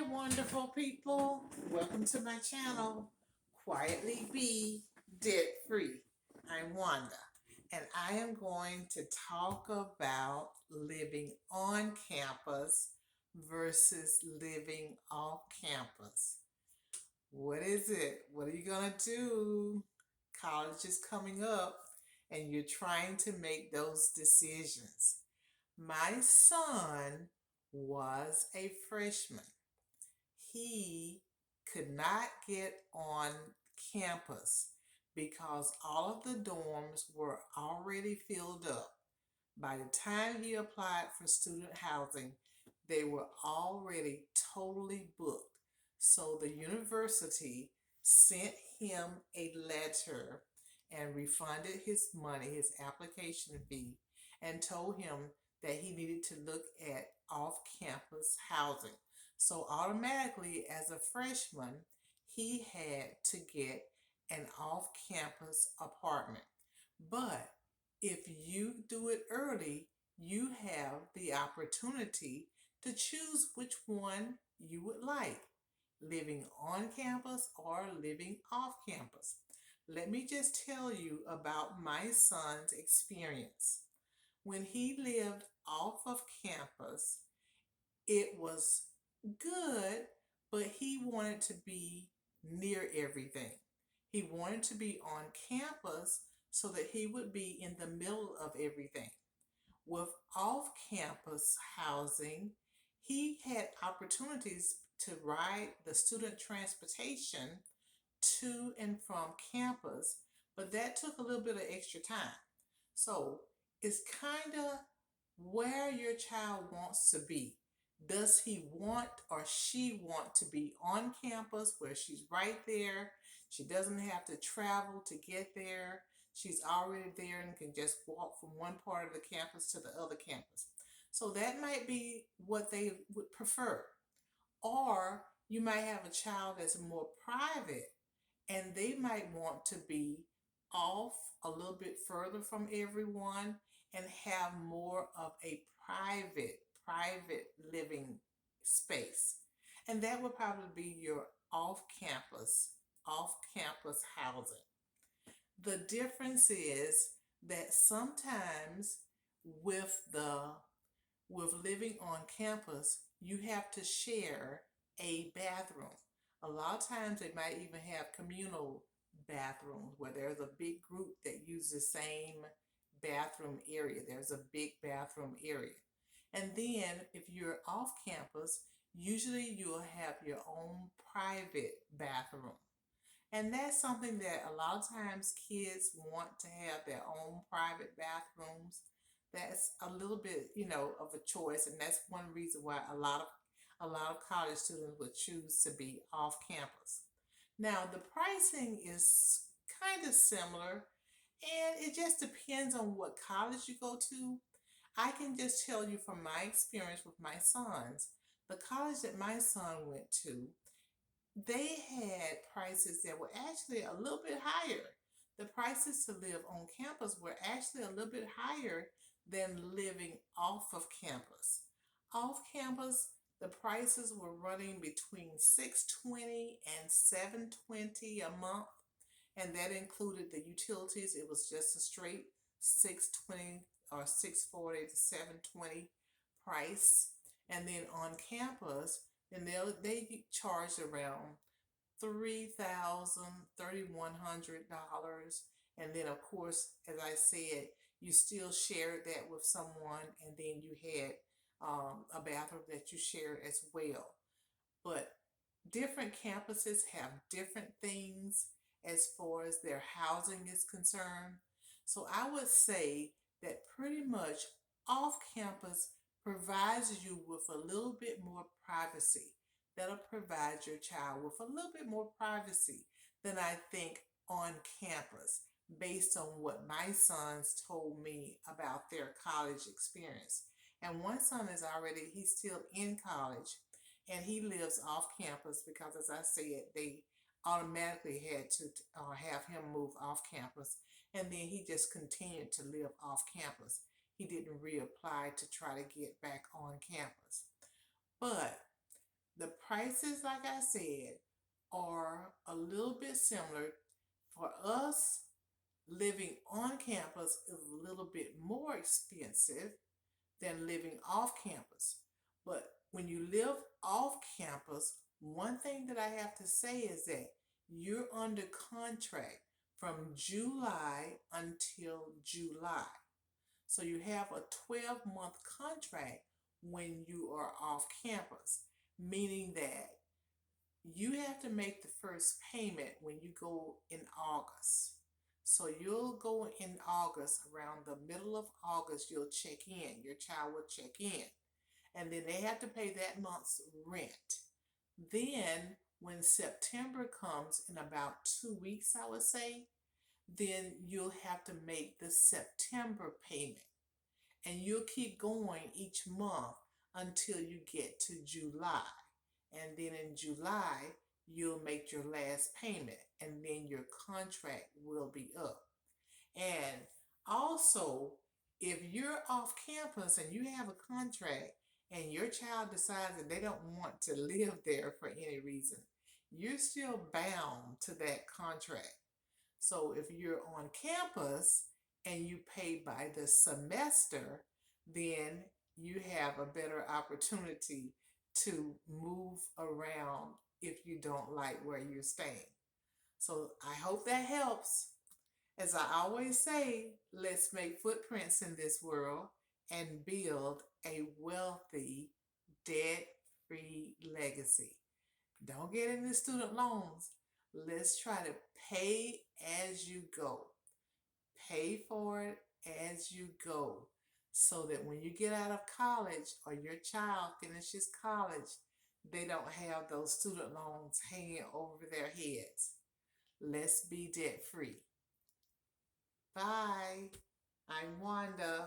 wonderful people. Welcome to my channel, Quietly Be Debt Free. I'm Wanda, and I am going to talk about living on campus versus living off campus. What is it? What are you going to do? College is coming up, and you're trying to make those decisions. My son was a freshman. He could not get on campus because all of the dorms were already filled up. By the time he applied for student housing, they were already totally booked. So the university sent him a letter and refunded his money, his application fee, and told him that he needed to look at off campus housing. So automatically, as a freshman, he had to get an off campus apartment. But if you do it early, you have the opportunity to choose which one you would like, living on campus or living off campus. Let me just tell you about my son's experience. When he lived off of campus, it was good, but he wanted to be near everything. He wanted to be on campus so that he would be in the middle of everything. With off campus housing, he had opportunities to ride the student transportation to and from campus, but that took a little bit of extra time. So it's kind of where your child wants to be. Does he want or she want to be on campus where she's right there? She doesn't have to travel to get there. She's already there and can just walk from one part of the campus to the other campus. So that might be what they would prefer. Or you might have a child that's more private and they might want to be off a little bit further from everyone and have more of a private living space. And that would probably be your off campus housing. The difference is that sometimes with the with living on campus, you have to share a bathroom. A lot of times they might even have communal bathrooms where there's a big group that uses the same bathroom area. There's a big bathroom area. And then if you're off campus, usually you'll have your own private bathroom. And that's something that a lot of times kids want to have their own private bathrooms. That's a little bit, of a choice, and that's one reason why a lot of college students would choose to be off campus. Now, the pricing is kind of similar, and it just depends on what college you go to. I can just tell you from my experience with my sons, the college that my son went to, they had prices that were actually a little bit higher. The prices to live on campus were actually a little bit higher than living off of campus. Off campus, the prices were running between 620 and 720 a month, and that included the utilities. It was just a straight 620 or 640 to 720 price. And then on campus, and they charge around $3,000, $3,100, and then of course, as I said, you still shared that with someone, and then you had a bathroom that you shared as well. But different campuses have different things as far as their housing is concerned. So I would say that pretty much off campus provides you with a little bit more privacy. That'll provide your child with a little bit more privacy than I think on campus, based on what my sons told me about their college experience. And one son he's still in college, and he lives off campus because, as I said, they automatically had to have him move off campus, and then he just continued to live off campus. He didn't reapply to try to get back on campus. But the prices, like I said, are a little bit similar. For us, living on campus is a little bit more expensive than living off campus. But when you live off campus, one thing that I have to say is that you're under contract from July until July. So you have a 12-month contract when you are off campus, meaning that you have to make the first payment when you go in August. So you'll go in August, around the middle of August, you'll check in. Your child will check in. And then they have to pay that month's rent. Then, when September comes in about 2 weeks, I would say, then you'll have to make the September payment. And you'll keep going each month until you get to July. And then in July, you'll make your last payment, and then your contract will be up. And also, if you're off campus and you have a contract and your child decides that they don't want to live there for any reason, you're still bound to that contract. So if you're on campus and you pay by the semester, then you have a better opportunity to move around if you don't like where you're staying. So I hope that helps. As I always say, let's make footprints in this world and build a wealthy, debt-free legacy. Don't get into student loans. Let's try to pay as you go. Pay for it as you go, so that when you get out of college or your child finishes college, they don't have those student loans hanging over their heads. Let's be debt free. Bye. I'm Wanda.